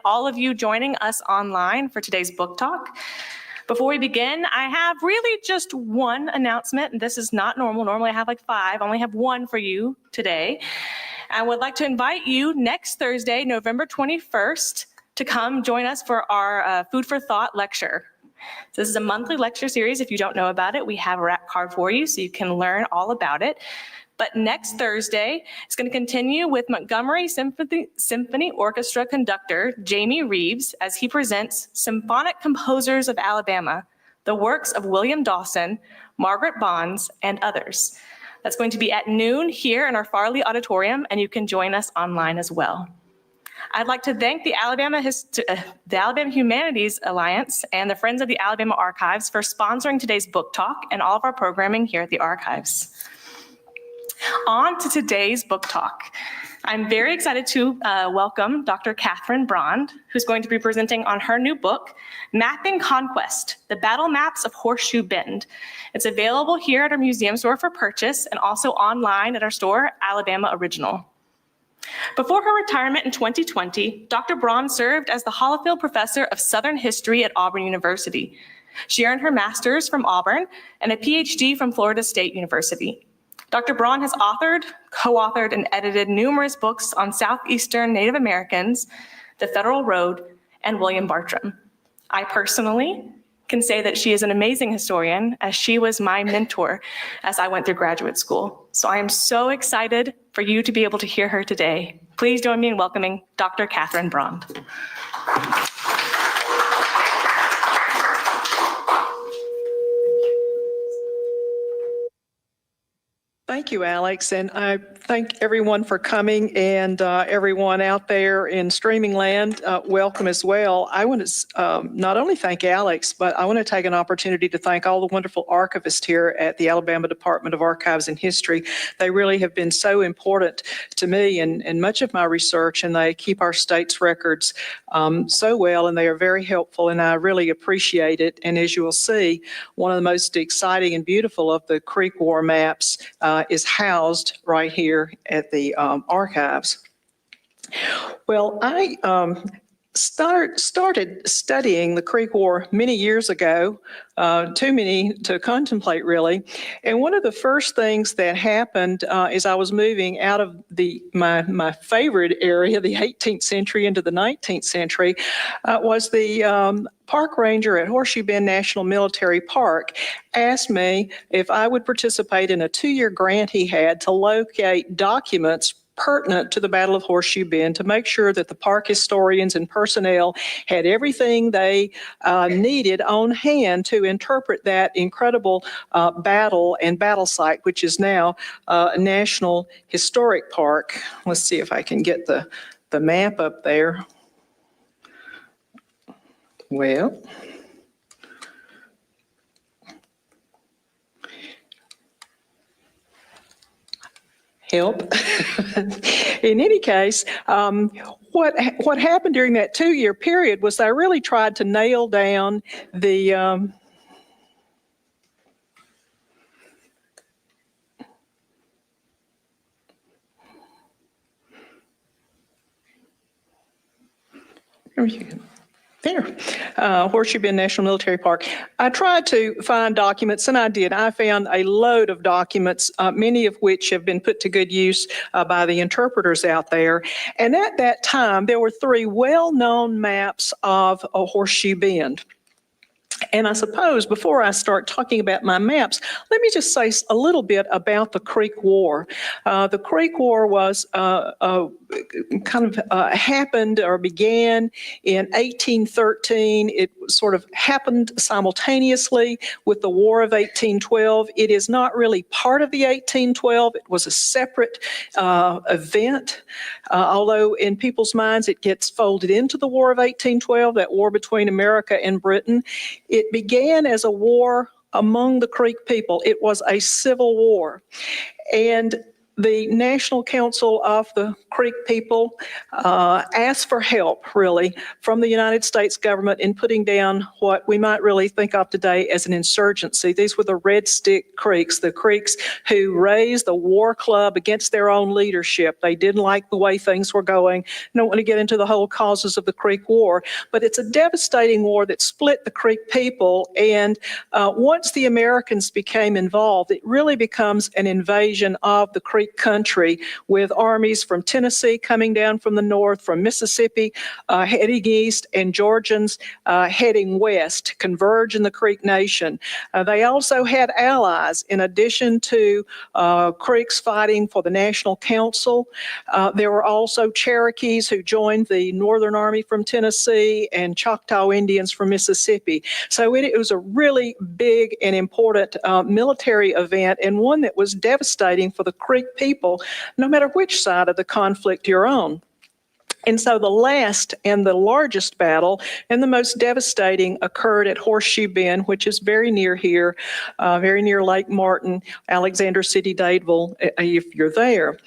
all of you joining us online for today's book talk. Before we begin, I have really just one announcement. This is not normal. Normally I have like 5. I only have one for you today. I would like to invite you next Thursday, November 21st, to come join us for our Food for Thought lecture. So this is a monthly lecture series. If you don't know about it, we have a wrap card for you so you can learn all about it. But next Thursday, it's going to continue with Montgomery Symphony Orchestra conductor Jamie Reeves as he presents Symphonic Composers of Alabama, the works of William Dawson, Margaret Bonds, and others. That's going to be at noon here in our Farley Auditorium, and you can join us online as well. I'd like to thank the Alabama Humanities Alliance and the Friends of the Alabama Archives for sponsoring today's book talk and all of our programming here at the Archives. On to today's book talk. I'm very excited to welcome Dr. Kathryn Braund, who's going to be presenting on her new book, Mapping Conquest, the Battle Maps of Horseshoe Bend. It's available here at our museum store for purchase and also online at our store, Alabama Original. Before her retirement in 2020, Dr. Braund served as the Hollifield Professor of Southern History at Auburn University. She earned her master's from Auburn and a Ph.D. from Florida State University. Dr. Braund has authored, co-authored, and edited numerous books on southeastern Native Americans, the Federal Road, and William Bartram. I personally can say that she is an amazing historian, as she was my mentor as I went through graduate school. So I am so excited for you to be able to hear her today. Please join me in welcoming Dr. Kathryn Braund. Thank you, Alex, and I thank everyone for coming, and everyone out there in streaming land, welcome as well. I want to not only thank Alex, but I want to take an opportunity to thank all the wonderful archivists here at the Alabama Department of Archives and History. They really have been so important to me and much of my research, and they keep our state's records so well, and they are very helpful, and I really appreciate it. And as you will see, one of the most exciting and beautiful of the Creek War maps is housed right here at the archives. Well, I started studying the Creek War many years ago, too many to contemplate really. And one of the first things that happened is I was moving out of my favorite area, the 18th century, into the 19th century, was the park ranger at Horseshoe Bend National Military Park asked me if I would participate in a 2-year grant he had to locate documents pertinent to the Battle of Horseshoe Bend to make sure that the park historians and personnel had everything they needed on hand to interpret that incredible battle and battle site, which is now a National Historic Park. Let's see if I can get the map up there. Well, help. In any case, what happened during that 2-year period was I really tried to nail down the Horseshoe Bend National Military Park. I tried to find documents, and I did. I found a load of documents, many of which have been put to good use by the interpreters out there. And at that time, there were 3 well-known maps of Horseshoe Bend. And I suppose before I start talking about my maps, let me just say a little bit about the Creek War. The Creek War was happened or began in 1813. It sort of happened simultaneously with the War of 1812. It is not really part of the 1812. It was a separate event, although in people's minds it gets folded into the War of 1812, that war between America and Britain. It began as a war among the Creek people. It was a civil war. And the National Council of the Creek People asked for help, really, from the United States government in putting down what we might really think of today as an insurgency. These were the Red Stick Creeks, the Creeks who raised the war club against their own leadership. They didn't like the way things were going. I don't want to get into the whole causes of the Creek War, but it's a devastating war that split the Creek people. And once the Americans became involved, it really becomes an invasion of the Creek country, with armies from Tennessee coming down from the north, from Mississippi heading east, and Georgians heading west to converge in the Creek Nation. They also had allies in addition to Creeks fighting for the National Council. There were also Cherokees who joined the Northern Army from Tennessee and Choctaw Indians from Mississippi. So it was a really big and important military event, and one that was devastating for the Creek people, no matter which side of the conflict you're on. And so the last and the largest battle and the most devastating occurred at Horseshoe Bend, which is very near here, very near Lake Martin, Alexander City, Dadeville, if you're there.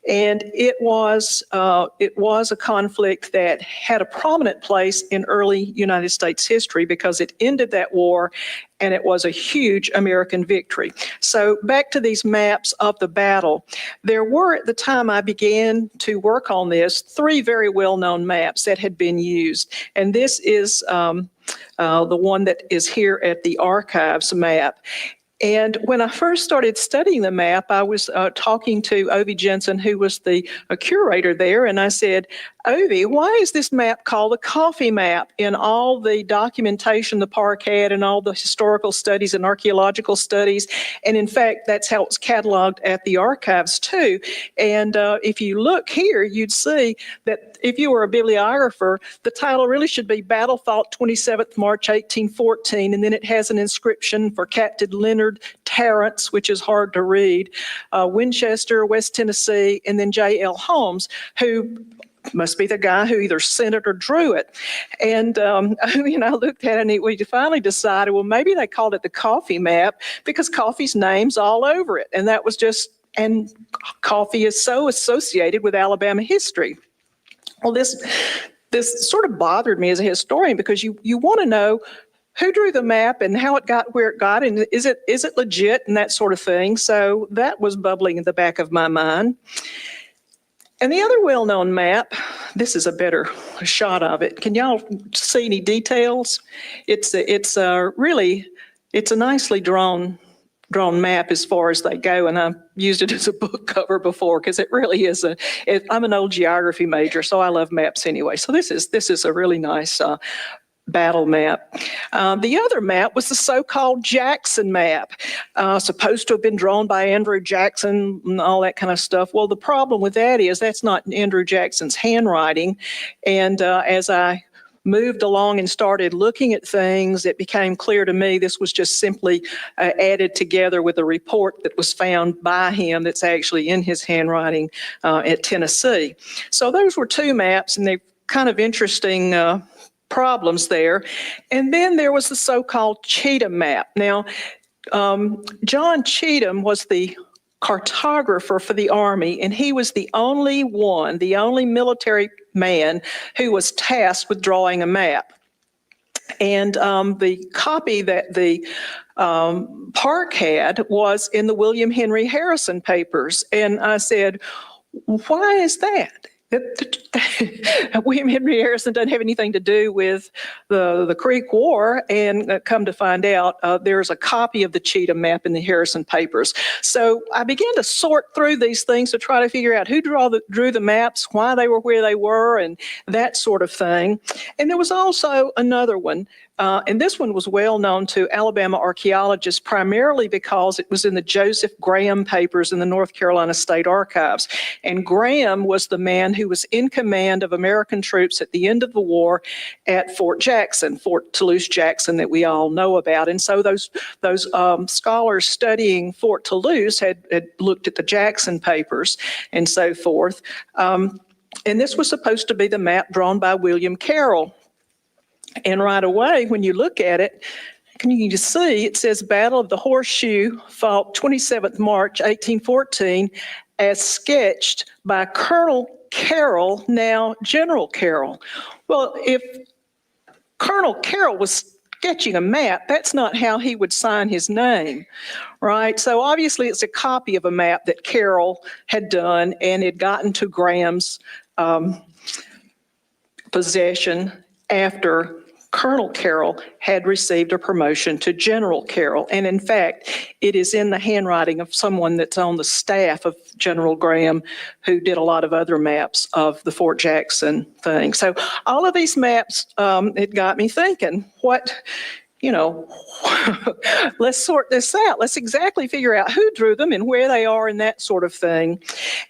And it was a conflict that had a prominent place in early United States history because it ended that war, and it was a huge American victory. So back to these maps of the battle. There were, at the time I began to work on this, 3 very well-known maps that had been used. And this is the one that is here at the archives map. And when I first started studying the map, I was talking to Ovi Jensen, who was the curator there, and I said, Ovi, why is this map called the coffee map in all the documentation the park had and all the historical studies and archaeological studies? And in fact, that's how it's cataloged at the archives too. And if you look here, you'd see that if you were a bibliographer, the title really should be Battle Fought 27th March 1814, and then it has an inscription for Captain Leonard Tarrants, which is hard to read, Winchester, West Tennessee, and then J.L. Holmes, who must be the guy who either sent it or drew it. And I looked at it and we finally decided, well, maybe they called it the coffee map because coffee's name's all over it. And that was and coffee is so associated with Alabama history. Well, this sort of bothered me as a historian because you want to know who drew the map and how it got where it got, and is it legit and that sort of thing. So that was bubbling in the back of my mind. And the other well-known map, this is a better shot of it. Can y'all see any details? It's a nicely drawn map as far as they go, and I've used it as a book cover before because it really is I'm an old geography major, so I love maps anyway. So this is a really nice battle map. The other map was the so-called Jackson map, supposed to have been drawn by Andrew Jackson and all that kind of stuff. Well, the problem with that is that's not Andrew Jackson's handwriting. And as I moved along and started looking at things, it became clear to me this was just simply added together with a report that was found by him that's actually in his handwriting at Tennessee. So those were 2 maps, and they're kind of interesting problems there. And then there was the so-called Cheatham map. Now, John Cheatham was the cartographer for the Army, and he was the only military man who was tasked with drawing a map. And the copy that the park had was in the William Henry Harrison papers. And I said, why is that? William Henry Harrison doesn't have anything to do with the Creek War, and come to find out, there's a copy of the Cheatham map in the Harrison papers. So I began to sort through these things to try to figure out who drew the maps, why they were where they were, and that sort of thing. And there was also another one, and this one was well known to Alabama archaeologists primarily because it was in the Joseph Graham papers in the North Carolina State Archives. And Graham was the man who was in command of American troops at the end of the war at Fort Jackson, Fort Toulouse Jackson, that we all know about. And so those scholars studying Fort Toulouse had looked at the Jackson papers and so forth. And this was supposed to be the map drawn by William Carroll. And right away, when you look at it, you can see it says Battle of the Horseshoe, fought 27th March, 1814, as sketched by Colonel Carroll, now General Carroll. Well, if Colonel Carroll was sketching a map, that's not how he would sign his name, right? So obviously it's a copy of a map that Carroll had done and had gotten to Graham's possession after Colonel Carroll had received a promotion to General Carroll. And in fact, it is in the handwriting of someone that's on the staff of General Graham, who did a lot of other maps of the Fort Jackson thing. So all of these maps, it got me thinking, let's sort this out. Let's exactly figure out who drew them and where they are and that sort of thing.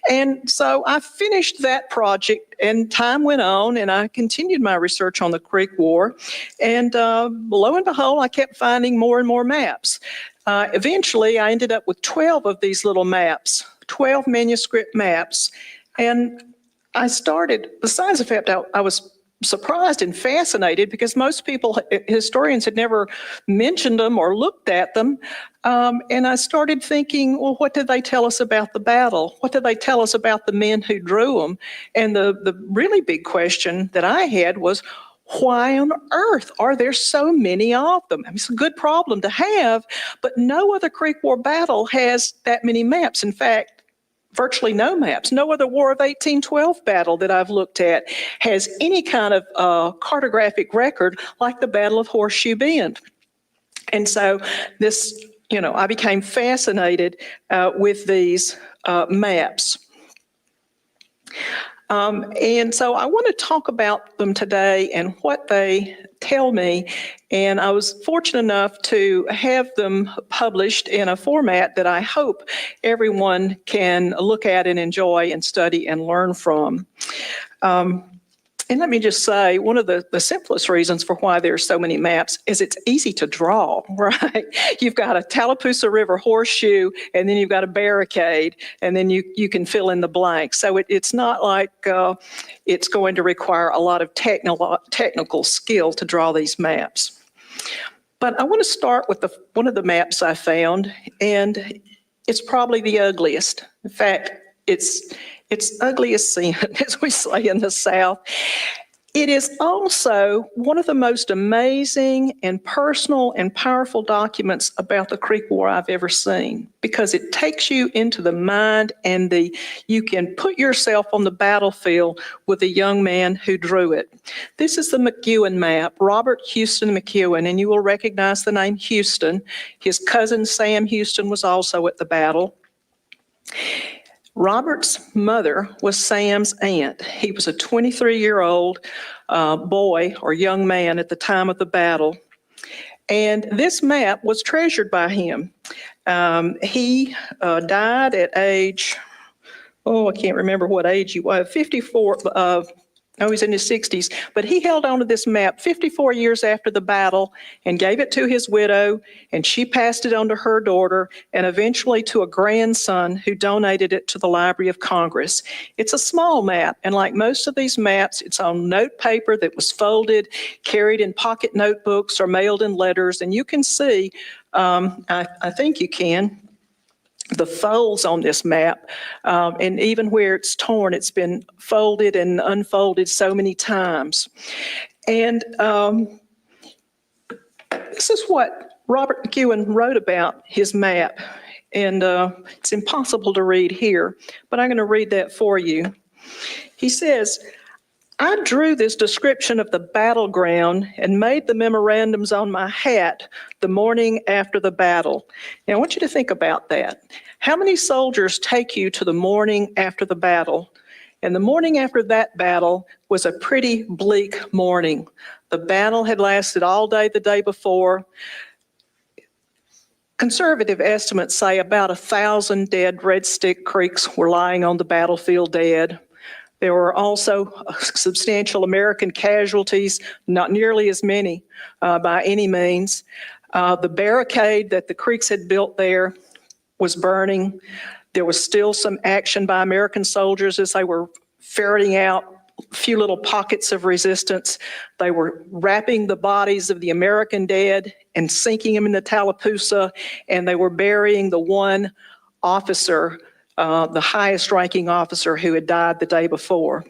And so I finished that project, and time went on, and I continued my research on the Creek War. And lo and behold, I kept finding more and more maps. Eventually, I ended up with 12 of these little maps, 12 manuscript maps. And I started, besides the fact I was surprised and fascinated because most people, historians, had never mentioned them or looked at them. And I started thinking, well, what did they tell us about the battle? What did they tell us about the men who drew them? And the really big question that I had was, why on earth are there so many of them? I mean, it's a good problem to have, but no other Creek War battle has that many maps. In fact, virtually no maps. No other War of 1812 battle that I've looked at has any kind of cartographic record like the Battle of Horseshoe Bend. And so this, I became fascinated with these maps. And so I want to talk about them today and what they tell me. And I was fortunate enough to have them published in a format that I hope everyone can look at and enjoy and study and learn from. And let me just say, one of the simplest reasons for why there's so many maps is it's easy to draw, right? You've got a Tallapoosa River horseshoe, and then you've got a barricade, and then you can fill in the blanks. So it's not like it's going to require a lot of technical skill to draw these maps. But I want to start with one of the maps I found, and it's probably the ugliest. In fact, it's ugly as sin, as we say in the South. It is also one of the most amazing and personal and powerful documents about the Creek War I've ever seen, because it takes you into the mind and you can put yourself on the battlefield with the young man who drew it. This is the McEwen map, Robert Houston McEwen, and you will recognize the name Houston. His cousin Sam Houston was also at the battle. Robert's mother was Sam's aunt. He was a 23-year-old boy or young man at the time of the battle. And this map was treasured by him. He died at age, I can't remember what age he was, 54. He's in his 60s, but he held on to this map 54 years after the battle and gave it to his widow, and she passed it on to her daughter and eventually to a grandson who donated it to the Library of Congress. It's a small map, and like most of these maps, it's on note paper that was folded, carried in pocket notebooks, or mailed in letters, and you can see, I think you can, the folds on this map, and even where it's torn, it's been folded and unfolded so many times. And this is what Robert McEwen wrote about his map, and it's impossible to read here, but I'm going to read that for you. He says, I drew this description of the battleground and made the memorandums on my hat the morning after the battle. Now, I want you to think about that. How many soldiers take you to the morning after the battle? And the morning after that battle was a pretty bleak morning. The battle had lasted all day the day before. Conservative estimates say about 1,000 dead Red Stick Creeks were lying on the battlefield dead. There were also substantial American casualties, not nearly as many by any means. The barricade that the Creeks had built there was burning. There was still some action by American soldiers as they were ferreting out a few little pockets of resistance. They were wrapping the bodies of the American dead and sinking them in the Tallapoosa, and they were burying the one officer the highest ranking officer who had died the day before.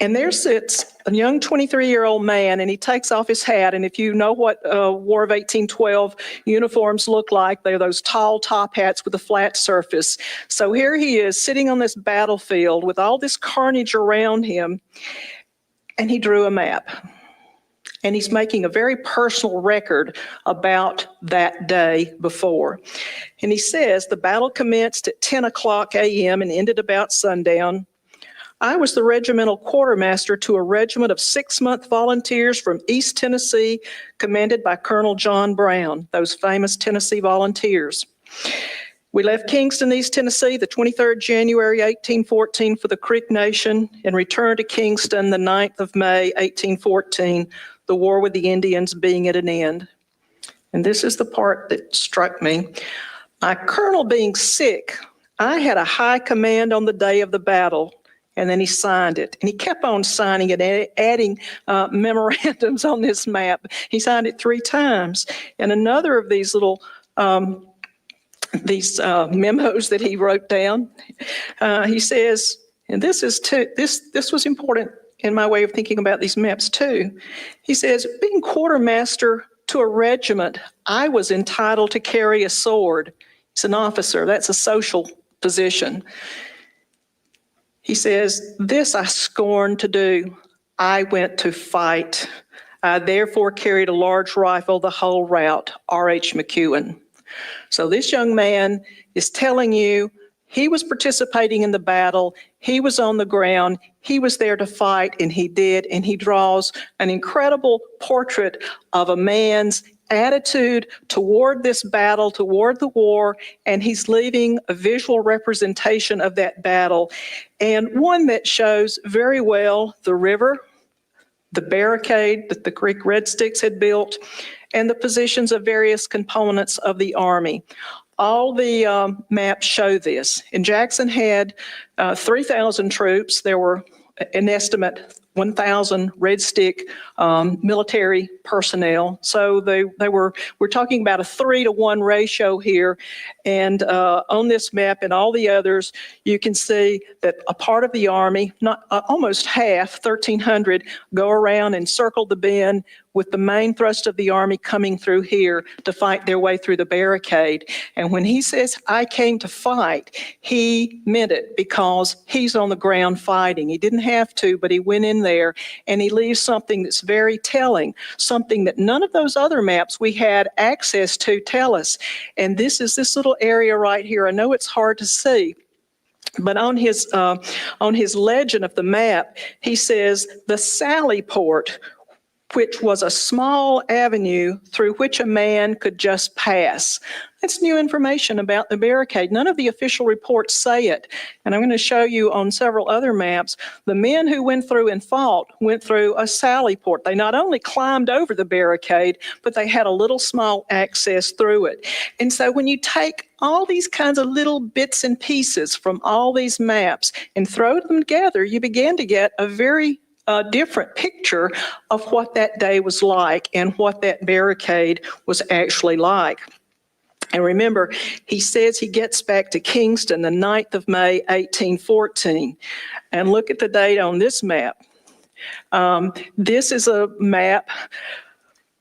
And there sits a young 23-year-old man, and he takes off his hat. And if you know what War of 1812 uniforms look like, they're those tall top hats with a flat surface. So here he is sitting on this battlefield with all this carnage around him, and he drew a map. And he's making a very personal record about that day before. And he says, the battle commenced at 10 o'clock a.m. and ended about sundown. I was the regimental quartermaster to a regiment of 6-month volunteers from East Tennessee, commanded by Colonel John Braund, those famous Tennessee volunteers. We left Kingston, East Tennessee, the 23rd January, 1814 for the Creek Nation, and returned to Kingston the 9th of May, 1814, the war with the Indians being at an end. And this is the part that struck me. My colonel being sick, I had a high command on the day of the battle. And then he signed it. And he kept on signing it, adding memorandums on this map. He signed it 3 times. And another of these little memos that he wrote down, he says, and this was important in my way of thinking about these maps too. He says, being quartermaster to a regiment, I was entitled to carry a sword. He's an officer. That's a social position. He says, this I scorned to do. I went to fight. I therefore carried a large rifle the whole route, R.H. McEwen. So this young man is telling you he was participating in the battle. He was on the ground. He was there to fight, and he did. And he draws an incredible portrait of a man's attitude toward this battle, toward the war, and he's leaving a visual representation of that battle, and one that shows very well the river, the barricade that the Creek Red Sticks had built, and the positions of various components of the Army. All the maps show this. And Jackson had 3,000 troops. There were an estimate 1,000 Red Stick military personnel. So we're talking about a 3-to-1 ratio here. And on this map and all the others, you can see that a part of the Army, not almost half, 1,300, go around and circle the bend, with the main thrust of the Army coming through here to fight their way through the barricade. And when he says, I came to fight, he meant it, because he's on the ground fighting. He didn't have to, but he went in there, and he leaves something that's very telling, something that none of those other maps we had access to tell us. And this is this little area right here. I know it's hard to see, but on his legend of the map, he says, the Sally Port, which was a small avenue through which a man could just pass. That's new information about the barricade. None of the official reports say it. And I'm going to show you on several other maps, the men who went through and fought went through a sally port. They not only climbed over the barricade, but they had a little small access through it. And so when you take all these kinds of little bits and pieces from all these maps and throw them together, you begin to get a very different picture of what that day was like and what that barricade was actually like. And remember, he says he gets back to Kingston the 9th of May, 1814. And look at the date on this map. This is a map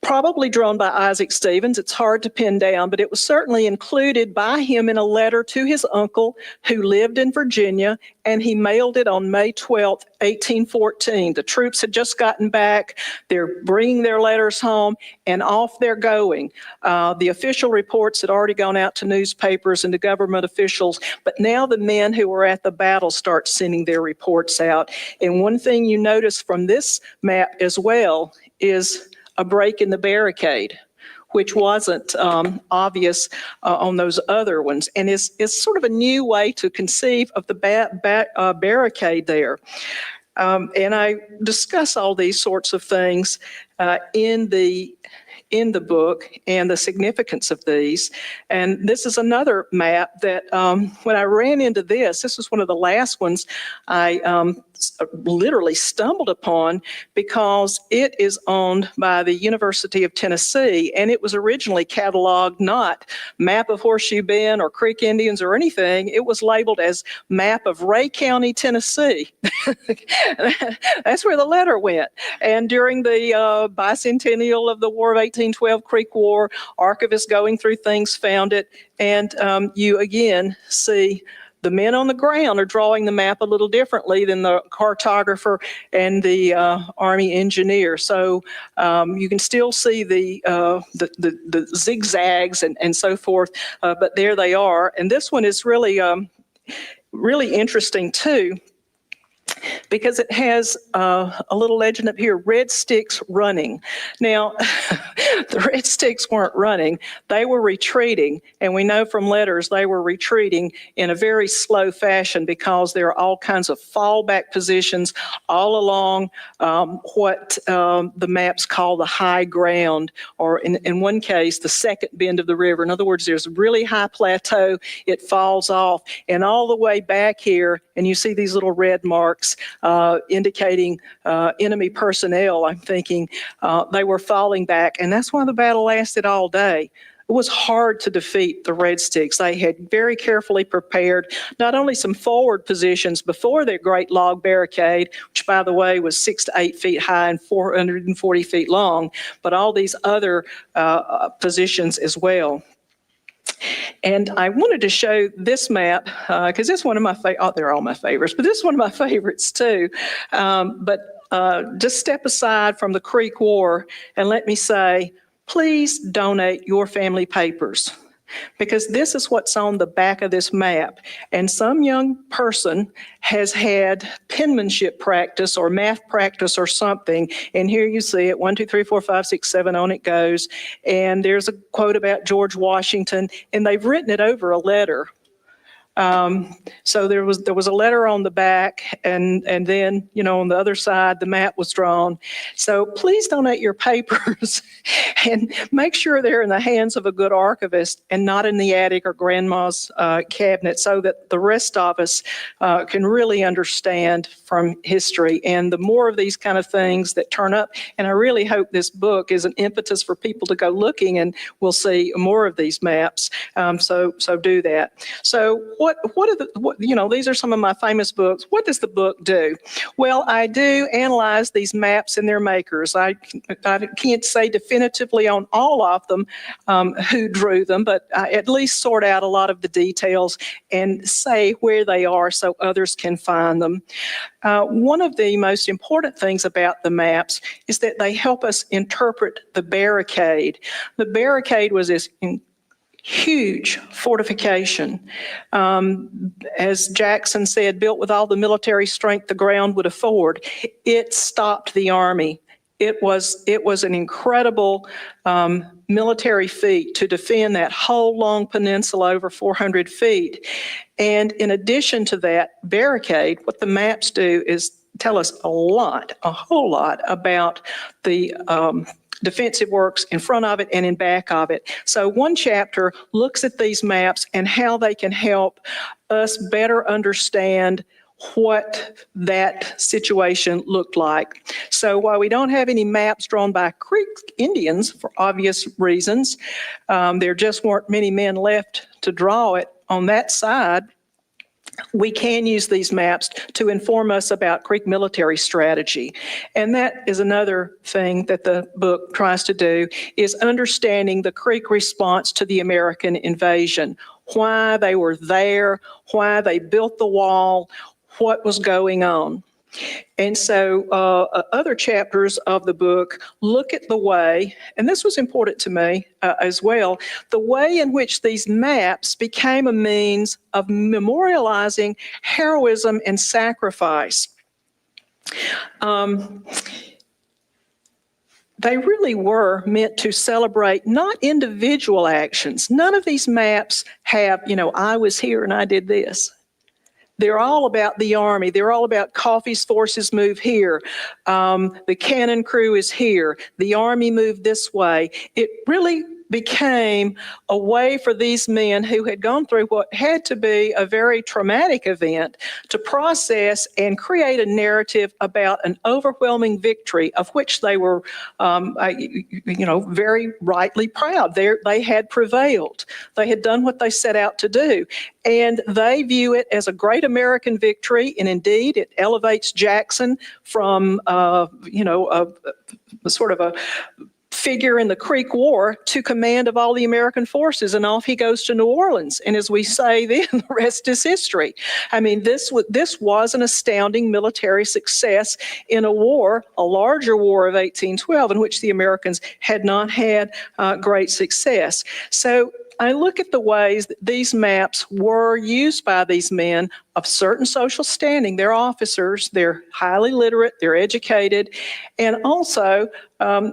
probably drawn by Isaac Stevens. It's hard to pin down, but it was certainly included by him in a letter to his uncle who lived in Virginia, and he mailed it on May 12th, 1814. The troops had just gotten back. They're bringing their letters home, and off they're going. The official reports had already gone out to newspapers and to government officials, but now the men who were at the battle start sending their reports out. And one thing you notice from this map as well is a break in the barricade, which wasn't obvious on those other ones. And it's sort of a new way to conceive of the barricade there. And I discuss all these sorts of things in the book and the significance of these. And this is another map that when I ran into this was one of the last ones I literally stumbled upon, because it is owned by the University of Tennessee, and it was originally cataloged not map of Horseshoe Bend or Creek Indians or anything. It was labeled as map of Ray County, Tennessee. That's where the letter went. And during the bicentennial of the War of 1812, Creek War, archivists going through things found it, and you again see the men on the ground are drawing the map a little differently than the cartographer and the Army engineer. So you can still see the zigzags and so forth, but there they are. And this one is really, really interesting too, because it has a little legend up here, red sticks running. Now, the red sticks weren't running, they were retreating. And we know from letters they were retreating in a very slow fashion, because there are all kinds of fallback positions all along what the maps call the high ground, or in one case, the second bend of the river. In other words, there's a really high plateau, it falls off, and all the way back here, and you see these little red marks indicating enemy personnel. I'm thinking they were falling back, and that's why the battle lasted all day. It was hard to defeat the Red Sticks. They had very carefully prepared not only some forward positions before their great log barricade, which by the way was 6 to 8 feet high and 440 feet long, but all these other positions as well. And I wanted to show this map because it's one of my they're all my favorites, but this is one of my favorites too. Just step aside from the Creek War and let me say, please donate your family papers, because this is what's on the back of this map. And some young person has had penmanship practice or math practice or something. And here you see it, 1, 2, 3, 4, 5, 6, 7, on it goes. And there's a quote about George Washington, and they've written it over a letter. So there was a letter on the back, and then, you know, on the other side, the map was drawn. So please donate your papers and make sure they're in the hands of a good archivist and not in the attic or grandma's cabinet, so that the rest of us can really understand from history. And the more of these kind of things that turn up, and I really hope this book is an impetus for people to go looking, and we'll see more of these maps. So do that. So these are some of my famous books. What does the book do? Well, I do analyze these maps and their makers. I can't say definitively on all of them who drew them, but I at least sort out a lot of the details and say where they are so others can find them. One of the most important things about the maps is that they help us interpret the barricade. The barricade was this huge fortification. As Jackson said, built with all the military strength the ground would afford. It stopped the army. It was an incredible military feat to defend that whole long peninsula over 400 feet. And in addition to that barricade, what the maps do is tell us a whole lot about the defensive works in front of it and in back of it. So one chapter looks at these maps and how they can help us better understand what that situation looked like. So while we don't have any maps drawn by Creek Indians for obvious reasons, there just weren't many men left to draw it on that side, we can use these maps to inform us about Creek military strategy. And that is another thing that the book tries to do, is understanding the Creek response to the American invasion, why they were there, why they built the wall, what was going on. And so other chapters of the book look at the way, and this was important to me as well, the way in which these maps became a means of memorializing heroism and sacrifice. They really were meant to celebrate not individual actions. None of these maps have, I was here and I did this. they're all about the Army. They're all about Coffey's forces move here. The cannon crew is here. The Army moved this way. It really became a way for these men who had gone through what had to be a very traumatic event to process and create a narrative about an overwhelming victory of which they were, very rightly proud. They had prevailed. They had done what they set out to do. And they view it as a great American victory. And indeed, it elevates Jackson from, sort of a figure in the Creek War to command of all the American forces, and off he goes to New Orleans. And as we say then, the rest is history. I mean, this was an astounding military success in a war, a larger war of 1812, in which the Americans had not had great success. So I look at the ways that these maps were used by these men of certain social standing. They're officers, they're highly literate, they're educated, and also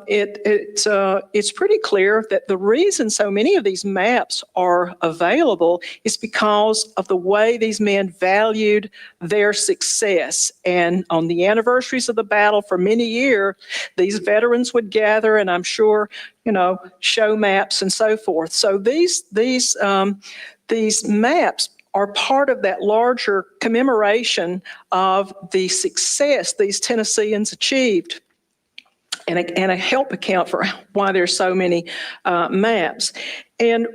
it's pretty clear that the reason so many of these maps are available is because of the way these men valued their success. And on the anniversaries of the battle for many years, these veterans would gather, and I'm sure, show maps and so forth. So these maps are part of that larger commemoration of the success these Tennesseans achieved, and a help account for why there's so many maps. And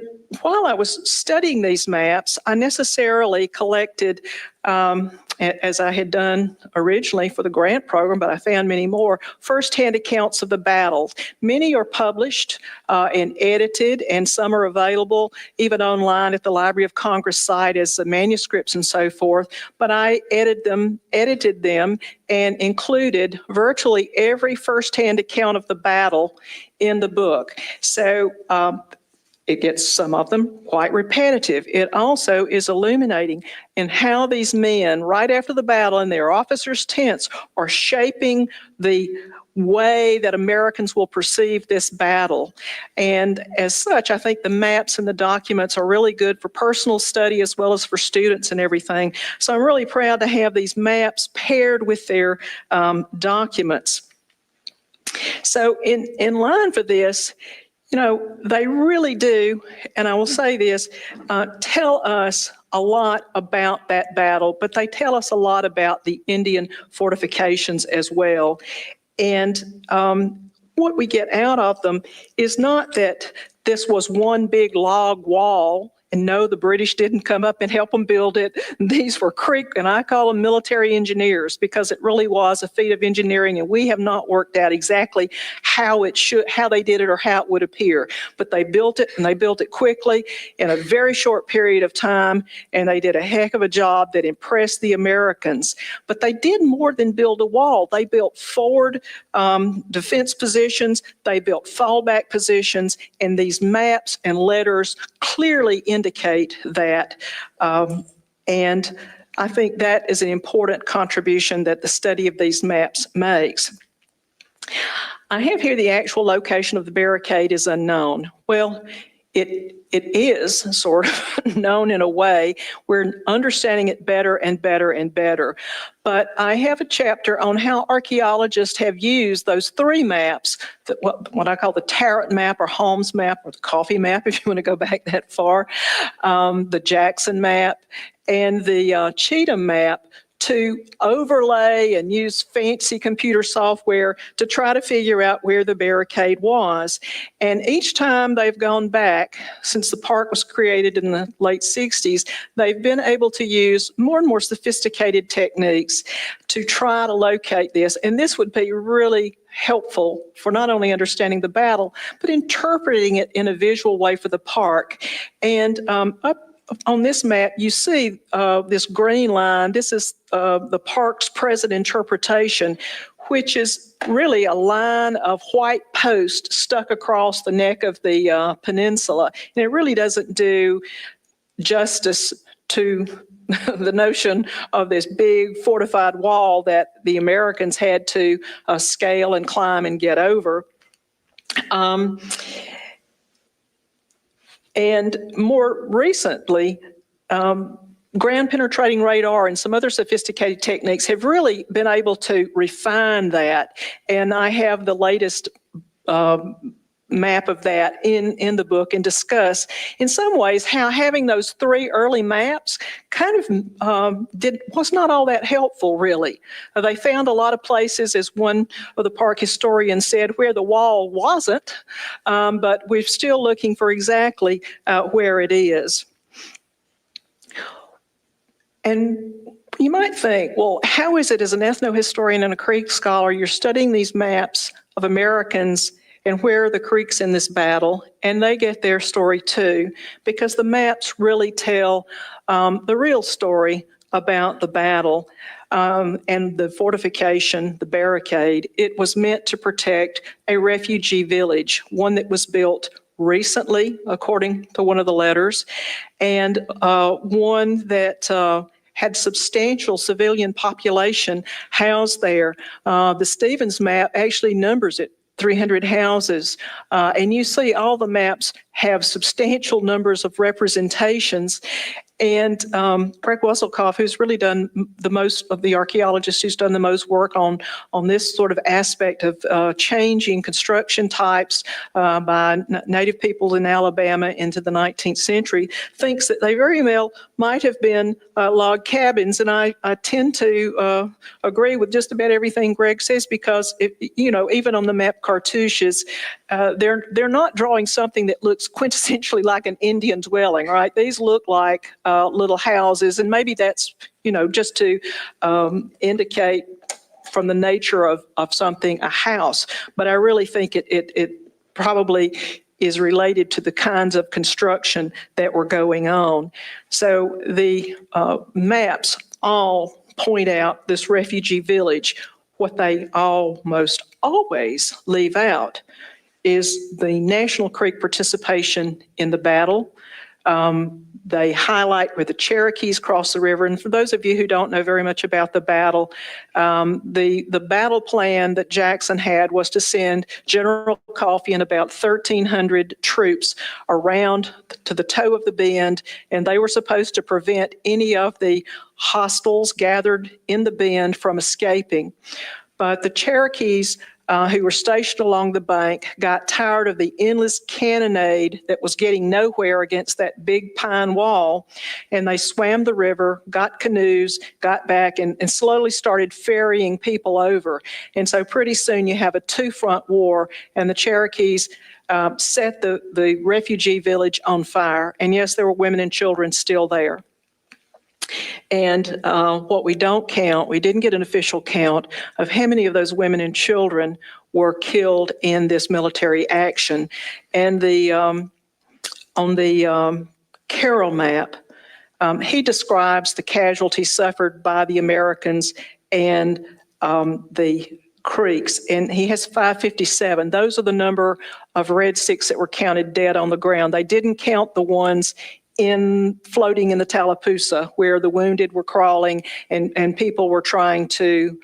while I was studying these maps, I necessarily collected, as I had done originally for the grant program, but I found many more, firsthand accounts of the battles. Many are published and edited, and some are available even online at the Library of Congress site as manuscripts and so forth. But I edited them and included virtually every firsthand account of the battle in the book. So it gets some of them quite repetitive. It also is illuminating in how these men, right after the battle in their officers' tents, are shaping the way that Americans will perceive this battle. And as such, I think the maps and the documents are really good for personal study as well as for students and everything. So I'm really proud to have these maps paired with their documents. So in line for this, they really do, and I will say this, tell us a lot about that battle, but they tell us a lot about the Indian fortifications as well. And what we get out of them is not that this was one big log wall. And no, the British didn't come up and help them build it. These were Creek, and I call them military engineers, because it really was a feat of engineering, and we have not worked out exactly how they did it or how it would appear. But they built it, and they built it quickly in a very short period of time, and they did a heck of a job that impressed the Americans. But they did more than build a wall. They built forward defense positions, they built fallback positions, and these maps and letters clearly indicate that. And I think that is an important contribution that the study of these maps makes. I have here the actual location of the barricade is unknown. Well, it is sort of known in a way. We're understanding it better and better and better. But I have a chapter on how archaeologists have used those three maps, what I call the Tarrant map or Holmes map or the Coffee map, if you want to go back that far, the Jackson map, and the Cheatham map, to overlay and use fancy computer software to try to figure out where the barricade was. And each time they've gone back, since the park was created in the late 60s, they've been able to use more and more sophisticated techniques to try to locate this. And this would be really helpful for not only understanding the battle, but interpreting it in a visual way for the park. And up on this map, you see this green line. This is the park's present interpretation, which is really a line of white posts stuck across the neck of the peninsula. And it really doesn't do justice to the notion of this big fortified wall that the Americans had to scale and climb and get over. And more recently, ground penetrating radar and some other sophisticated techniques have really been able to refine that. And I have the latest map of that in the book and discuss in some ways how having those 3 early maps kind of was not all that helpful, really. They found a lot of places, as one of the park historians said, where the wall wasn't, but we're still looking for exactly where it is. And you might think, well, how is it as an ethnohistorian and a Creek scholar, you're studying these maps of Americans and where are the Creeks in this battle, and they get their story too, because the maps really tell the real story about the battle and the fortification, the barricade. It was meant to protect a refugee village, one that was built recently, according to one of the letters, and one that had substantial civilian population housed there. The Stevens map actually numbers it 300 houses. And you see all the maps have substantial numbers of representations. And Greg Wesselkoff, who's really done the most of the archaeologists who's done the most work on this sort of aspect of changing construction types by native people in Alabama into the 19th century, thinks that they very well might have been log cabins. And I tend to agree with just about everything Greg says, because, even on the map cartouches, they're not drawing something that looks quintessentially like an Indian dwelling, right? These look like little houses, and maybe that's, just to indicate from the nature of something, a house. But I really think it probably is related to the kinds of construction that were going on. So the maps all point out this refugee village. What they almost always leave out is the National Creek participation in the battle. They highlight where the Cherokees crossed the river. And for those of you who don't know very much about the battle, the battle plan that Jackson had was to send General Coffee and about 1,300 troops around to the toe of the bend, and they were supposed to prevent any of the hostiles gathered in the bend from escaping. But the Cherokees who were stationed along the bank got tired of the endless cannonade that was getting nowhere against that big pine wall, and they swam the river, got canoes, got back, and slowly started ferrying people over. And so pretty soon you have a two-front war, and the Cherokees set the refugee village on fire. And yes, there were women and children still there. And what we don't count, we didn't get an official count of how many of those women and children were killed in this military action. And on the Carroll map, he describes the casualties suffered by the Americans and the Creeks, and he has 557. Those are the number of Red Sticks that were counted dead on the ground. They didn't count the ones floating in the Tallapoosa, where the wounded were crawling and people were trying to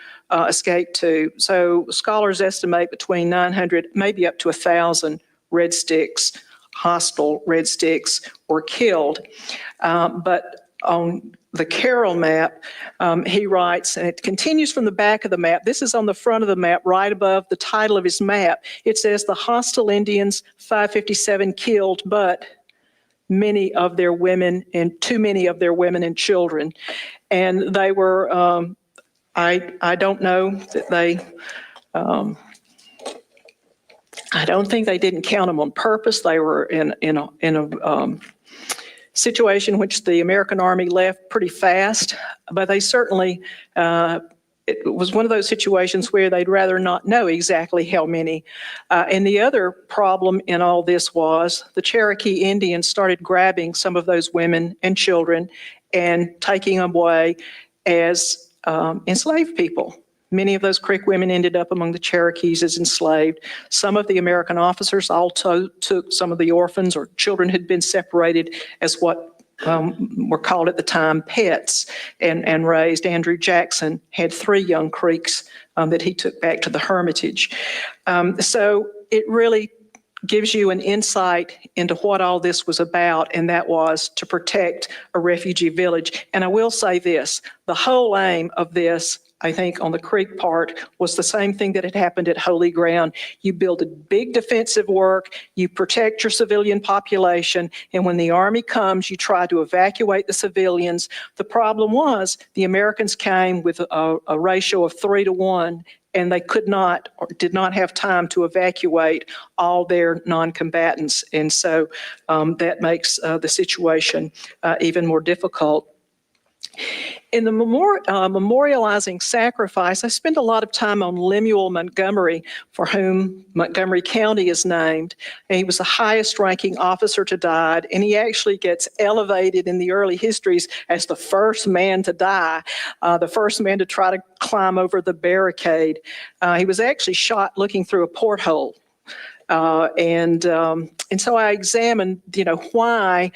escape to. So scholars estimate between 900, maybe up to 1,000 Red Sticks, hostile Red Sticks, were killed. But on the Carroll map, he writes, and it continues from the back of the map. This is on the front of the map, right above the title of his map. It says, "The hostile Indians, 557 killed, but many of their women and too many of their women and children." And they were, I don't know that they, I don't think they didn't count them on purpose. They were in a situation in which the American Army left pretty fast, but they certainly, it was one of those situations where they'd rather not know exactly how many. And the other problem in all this was the Cherokee Indians started grabbing some of those women and children and taking them away as enslaved people. Many of those Creek women ended up among the Cherokees as enslaved. Some of the American officers also took some of the orphans or children who'd been separated as what were called at the time pets and raised. Andrew Jackson had 3 young Creeks that he took back to the Hermitage. So it really gives you an insight into what all this was about, and that was to protect a refugee village. And I will say this, the whole aim of this, I think, on the Creek part, was the same thing that had happened at Holy Ground. You build a big defensive work, you protect your civilian population, and when the Army comes, you try to evacuate the civilians. The problem was the Americans came with a ratio of 3 to 1, and they could not or did not have time to evacuate all their non-combatants. And so that makes the situation even more difficult. In the memorializing sacrifice, I spend a lot of time on Lemuel Montgomery, for whom Montgomery County is named. And he was the highest ranking officer to die, and he actually gets elevated in the early histories as the first man to die, the first man to try to climb over the barricade. He was actually shot looking through a porthole. And so I examined, why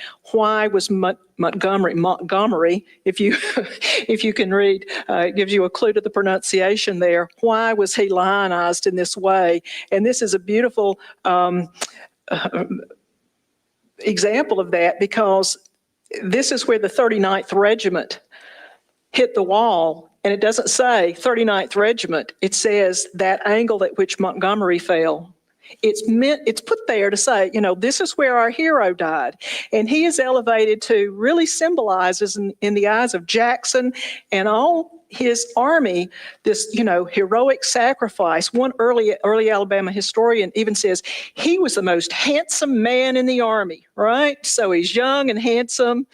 was Montgomery, if you can read, it gives you a clue to the pronunciation there. Why was he lionized in this way? And this is a beautiful example of that, because this is where the 39th Regiment hit the wall. And it doesn't say 39th Regiment. It says that angle at which Montgomery fell. It's put there to say, this is where our hero died. And he is elevated to really symbolizes in the eyes of Jackson and all his army, this, heroic sacrifice. One early Alabama historian even says he was the most handsome man in the army, right? So he's young and handsome,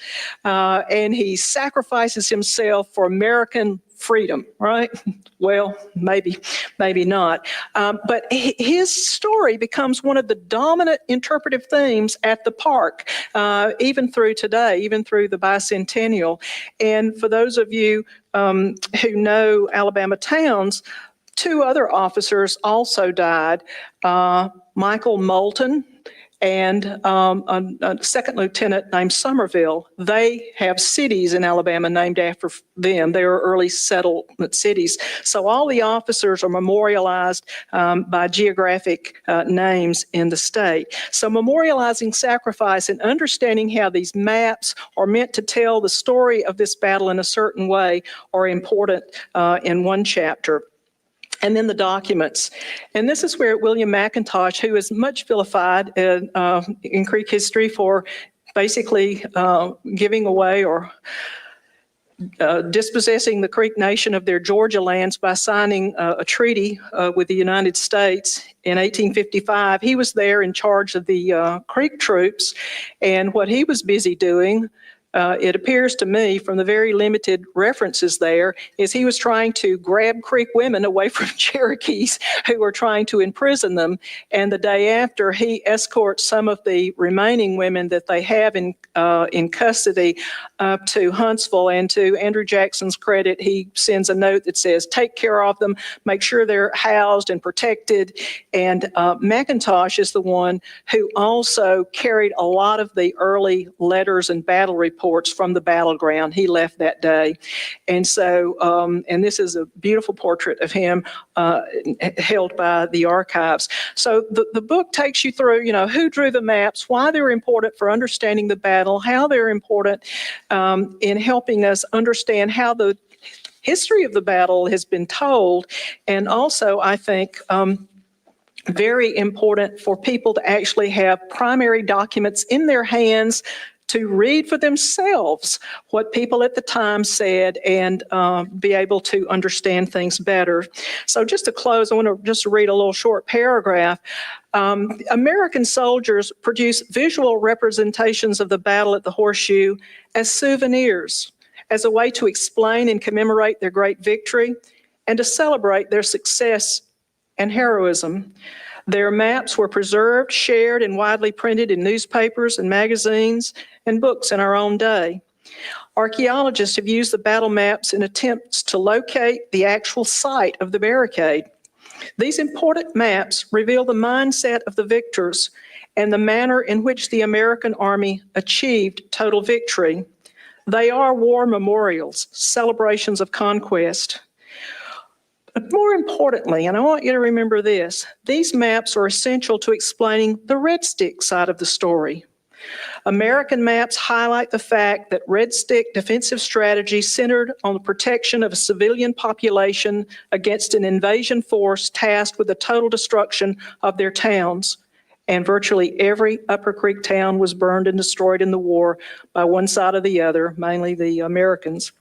and he sacrifices himself for American freedom, right? Well, maybe not. But his story becomes one of the dominant interpretive themes at the park, even through today, even through the bicentennial. And for those of you who know Alabama towns, 2 other officers also died, Michael Moulton and a second lieutenant named Somerville. They have cities in Alabama named after them. They are early settlement cities. So all the officers are memorialized by geographic names in the state. So memorializing sacrifice and understanding how these maps are meant to tell the story of this battle in a certain way are important in one chapter. And then the documents. And this is where William McIntosh, who is much vilified in Creek history for basically giving away or dispossessing the Creek Nation of their Georgia lands by signing a treaty with the United States in 1855. He was there in charge of the Creek troops, and what he was busy doing, it appears to me from the very limited references there, is he was trying to grab Creek women away from Cherokees who were trying to imprison them. And the day after, he escorts some of the remaining women that they have in custody up to Huntsville. And to Andrew Jackson's credit, he sends a note that says, take care of them, make sure they're housed and protected. And McIntosh is the one who also carried a lot of the early letters and battle reports from the battleground. He left that day. And so, and this is a beautiful portrait of him held by the archives. So the book takes you through, who drew the maps, why they're important for understanding the battle, how they're important in helping us understand how the history of the battle has been told. And also, I think, very important for people to actually have primary documents in their hands to read for themselves what people at the time said and be able to understand things better. So just to close, I want to just read a little short paragraph. American soldiers produce visual representations of the battle at the Horseshoe as souvenirs, as a way to explain and commemorate their great victory and to celebrate their success and heroism. Their maps were preserved, shared, and widely printed in newspapers and magazines and books in our own day. Archaeologists have used the battle maps in attempts to locate the actual site of the barricade. These important maps reveal the mindset of the victors and the manner in which the American Army achieved total victory. They are war memorials, celebrations of conquest. But more importantly, and I want you to remember this, these maps are essential to explaining the Red Stick side of the story. American maps highlight the fact that Red Stick defensive strategy centered on the protection of a civilian population against an invasion force tasked with the total destruction of their towns. And virtually every Upper Creek town was burned and destroyed in the war by one side or the other, mainly the Americans.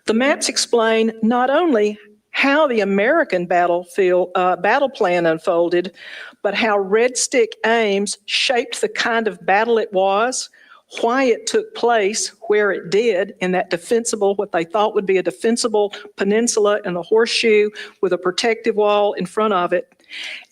The maps explain not only how the American battle plan unfolded, but how Red Stick aims shaped the kind of battle it was, why it took place where it did in that defensible, what they thought would be a defensible peninsula in the Horseshoe with a protective wall in front of it.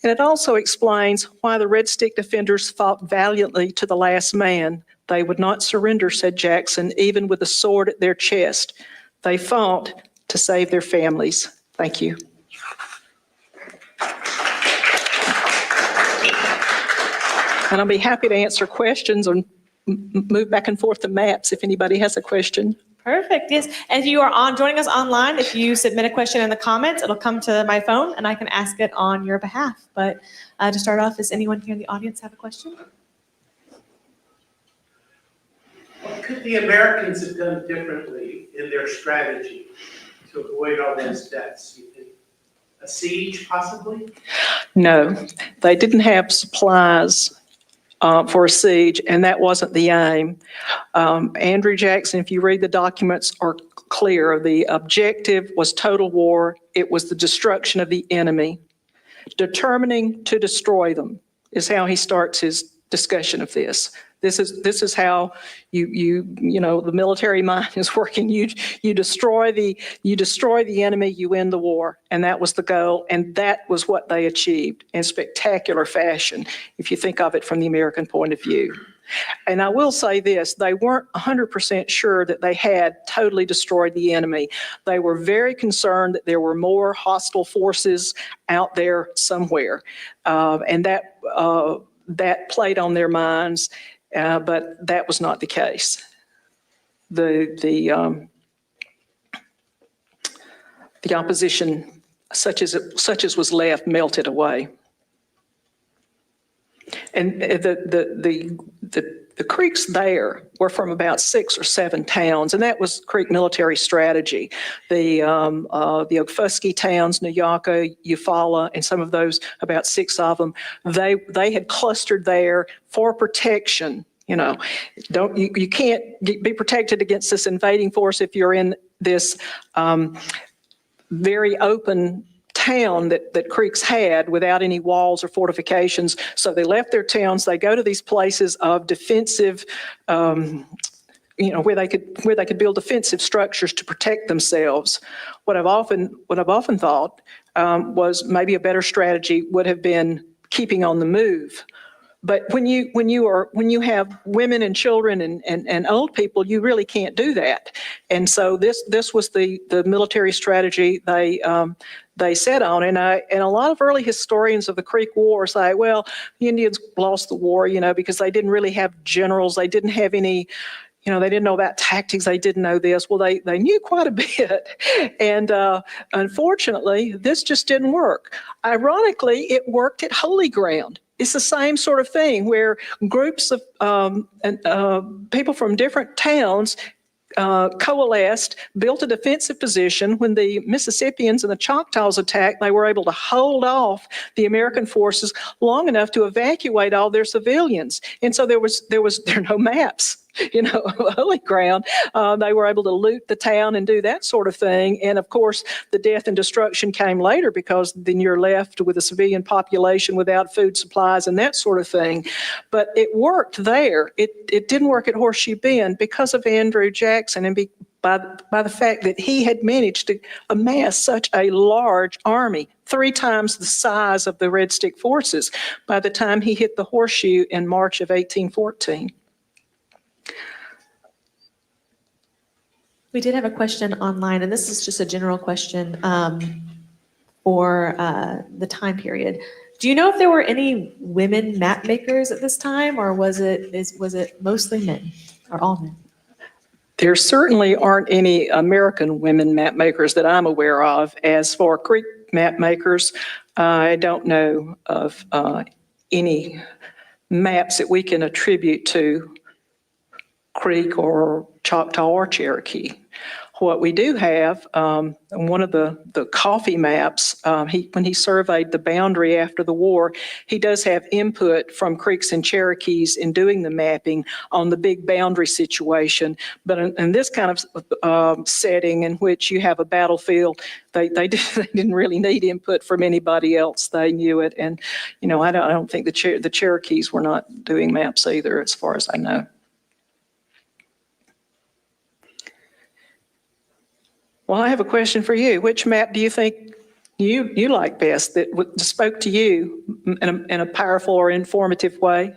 And it also explains why the Red Stick defenders fought valiantly to the last man. They would not surrender, said Jackson, even with a sword at their chest. They fought to save their families. Thank you. And I'll be happy to answer questions or move back and forth to maps if anybody has a question. Perfect. Yes. And if you are joining us online, if you submit a question in the comments, it'll come to my phone and I can ask it on your behalf. But to start off, does anyone here in the audience have a question? What could the Americans have done differently in their strategy to avoid all those deaths? You think a siege, possibly? No, they didn't have supplies for a siege, and that wasn't the aim. Andrew Jackson, if you read the documents, are clear. The objective was total war. It was the destruction of the enemy. Determining to destroy them is how he starts his discussion of this. This is how you know the military mind is working. You destroy the enemy, you win the war, and that was the goal, and that was what they achieved in spectacular fashion, if you think of it from the American point of view. And I will say this, they weren't 100% sure that they had totally destroyed the enemy. They were very concerned that there were more hostile forces out there somewhere, and that played on their minds. But that was not the case. The opposition, such as was left, melted away. And the creeks there were from about 6 or 7 towns, and that was Creek military strategy. The Okfuskee towns, Nuyaka, Eufaula, and some of those, about 6 of them, they had clustered there for protection. You know, you can't be protected against this invading force if you're in this very open town that Creeks had without any walls or fortifications. So they left their towns. They go to these places of defensive, where they could build defensive structures to protect themselves. What I've often thought was maybe a better strategy would have been keeping on the move. But when you have women and children and old people, you really can't do that. And so this was the military strategy they set on. And a lot of early historians of the Creek War say, well, the Indians lost the war, because they didn't really have generals. They didn't have any, they didn't know about tactics. They didn't know this. Well, they knew quite a bit. And unfortunately, this just didn't work. Ironically, it worked at Holy Ground. It's the same sort of thing where groups of people from different towns coalesced, built a defensive position. When the Mississippians and the Choctaws attacked, they were able to hold off the American forces long enough to evacuate all their civilians. And so there are no maps, Holy Ground. They were able to loot the town and do that sort of thing. And of course, the death and destruction came later because then you're left with a civilian population without food supplies and that sort of thing. But it worked there. It didn't work at Horseshoe Bend because of Andrew Jackson and by the fact that he had managed to amass such a large army, 3 times the size of the Red Stick forces, by the time he hit the Horseshoe in March of 1814. We did have a question online, and this is just a general question for the time period. Do you know if there were any women map makers at this time, or was it mostly men, or all men? There certainly aren't any American women map makers that I'm aware of. As for Creek map makers, I don't know of any maps that we can attribute to Creek or Choctaw or Cherokee. What we do have, one of the coffee maps, when he surveyed the boundary after the war, he does have input from Creeks and Cherokees in doing the mapping on the big boundary situation. But in this kind of setting in which you have a battlefield, they didn't really need input from anybody else. They knew it. And, I don't think the Cherokees were not doing maps either, as far as I know. Well, I have a question for you. Which map do you think you like best that spoke to you in a powerful or informative way?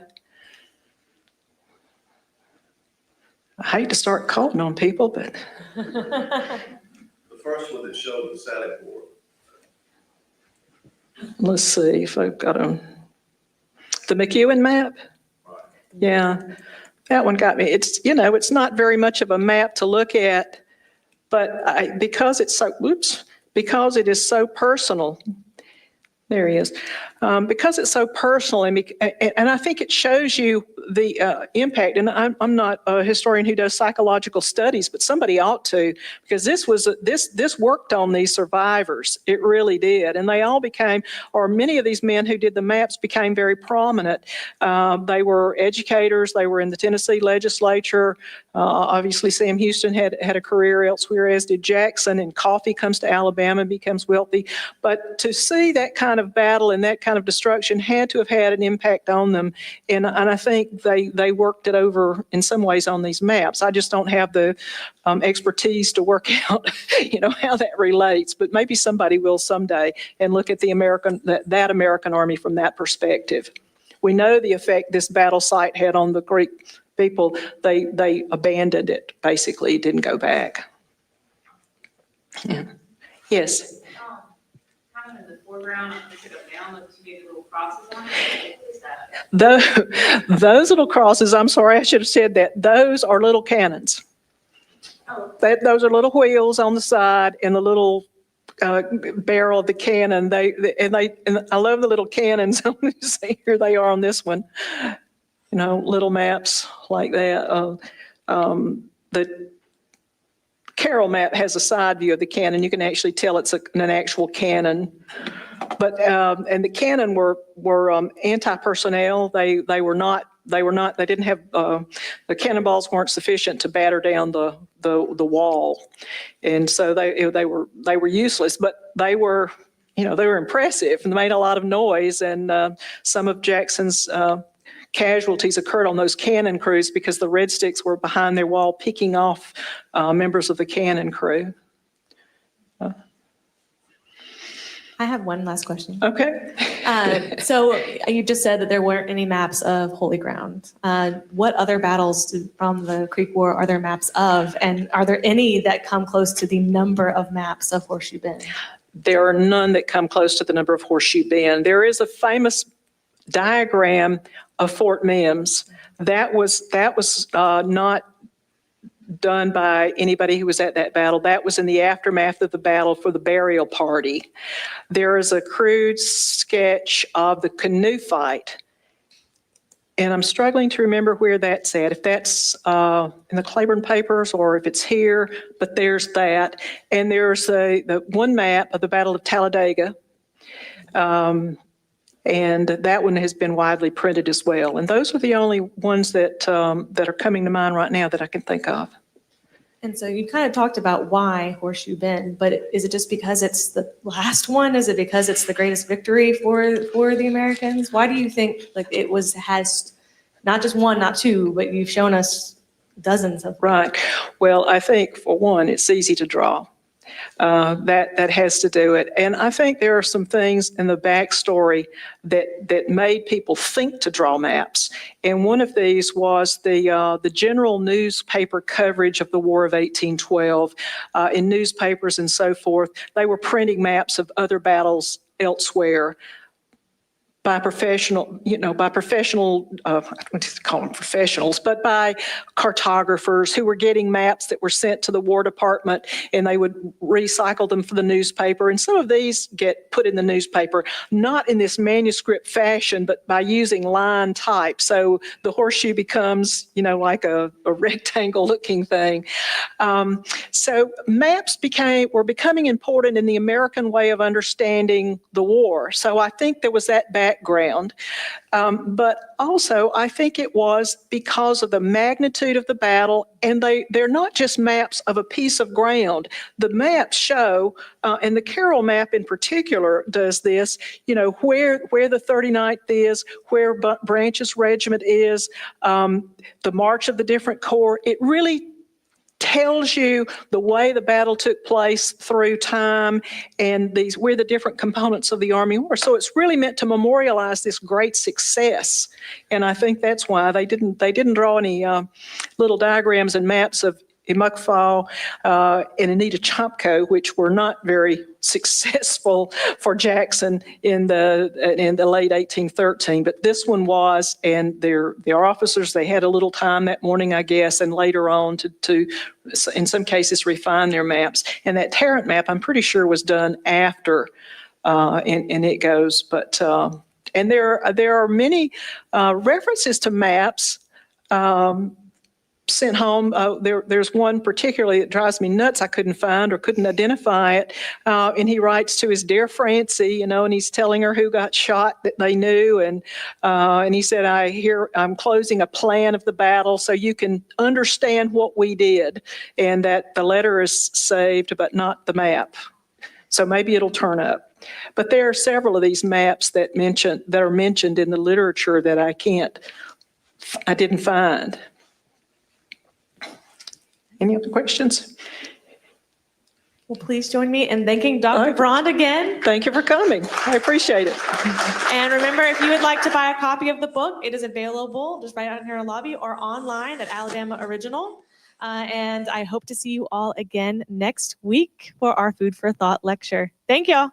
I hate to start calling on people, but. The first one that showed the Sally Port. Let's see if I've got them. The McEwen map? Right. Yeah, that one got me. It's not very much of a map to look at. But because it is so personal, there he is. Because it's so personal, and I think it shows you the impact. And I'm not a historian who does psychological studies, but somebody ought to, because this worked on these survivors. It really did, and they all became, or many of these men who did the maps became very prominent. They were educators. They were in the Tennessee legislature. Obviously, Sam Houston had a career elsewhere, as did Jackson. And Coffee comes to Alabama and becomes wealthy. But to see that kind of battle and that kind of destruction had to have had an impact on them. And I think they worked it over in some ways on these maps. I just don't have the expertise to work out, how that relates. But maybe somebody will someday and look at that American army from that perspective. We know the effect this battle site had on the Greek people. They abandoned it, basically, didn't go back. Yeah. Yes. Kind of in the foreground, I took it down, the two little crosses on it. What is that? Those little crosses, I'm sorry, I should have said that. Those are little cannons. Oh. Those are little wheels on the side and the little barrel of the cannon. And I love the little cannons. See, here they are on this one. Little maps like that. The Carroll map has a side view of the cannon. You can actually tell it's an actual cannon. But and the cannon were anti-personnel. They didn't have the cannonballs weren't sufficient to batter down the wall, and so they were useless. But they were impressive and made a lot of noise. And some of Jackson's casualties occurred on those cannon crews because the Red Sticks were behind their wall picking off members of the cannon crew. I have one last question. Okay. So you just said that there weren't any maps of Holy Ground. What other battles from the Creek War are there maps of? And are there any that come close to the number of maps of Horseshoe Bend? There are none that come close to the number of Horseshoe Bend. There is a famous diagram of Fort Mims. That was not done by anybody who was at that battle. That was in the aftermath of the battle for the burial party. There is a crude sketch of the canoe fight, and I'm struggling to remember where that's at, if that's in the Claiborne papers or if it's here, but there's that. And there's the one map of the Battle of Talladega, and that one has been widely printed as well. And those are the only ones that are coming to mind right now that I can think of. And so you kind of talked about why Horseshoe Bend, but is it just because it's the last one? Is it because it's the greatest victory for the Americans? Why do you think it has not just one, not two, but you've shown us dozens of them? Right. Well, I think for one, it's easy to draw. That has to do it. And I think there are some things in the backstory that made people think to draw maps. And one of these was the general newspaper coverage of the War of 1812 in newspapers and so forth. They were printing maps of other battles elsewhere. by professional, I want to call them professionals, but by cartographers who were getting maps that were sent to the War Department, and they would recycle them for the newspaper. And some of these get put in the newspaper, not in this manuscript fashion, but by using line type. So the horseshoe becomes, like a rectangle looking thing. So maps were becoming important in the American way of understanding the war. So I think there was that background. But also, I think it was because of the magnitude of the battle, and they're not just maps of a piece of ground. The maps show, and the Carroll map in particular does this, where the 39th is, where Branch's regiment is, the march of the different corps. It really tells you the way the battle took place through time and where the different components of the Army were. So it's really meant to memorialize this great success. And I think that's why they didn't draw any little diagrams and maps of Imukfal and Anita Chopko, which were not very successful for Jackson in the late 1813. But this one was, and their officers, they had a little time that morning, I guess, and later on to in some cases refine their maps. And that Tarrant map, I'm pretty sure, was done after, and it goes. But and there are many references to maps sent home. There's one particularly that drives me nuts. I couldn't find or couldn't identify it. And he writes to his dear Francie, and he's telling her who got shot that they knew. And he said, I'm closing a plan of the battle so you can understand what we did. And that the letter is saved, but not the map. So maybe it'll turn up. But there are several of these maps that are mentioned in the literature that I didn't find. Any other questions? Well, please join me in thanking Dr. Braund again. Thank you for coming. I appreciate it. And remember, if you would like to buy a copy of the book, it is available just right out here in the lobby or online at Alabama Original. And I hope to see you all again next week for our Food for Thought lecture. Thank y'all.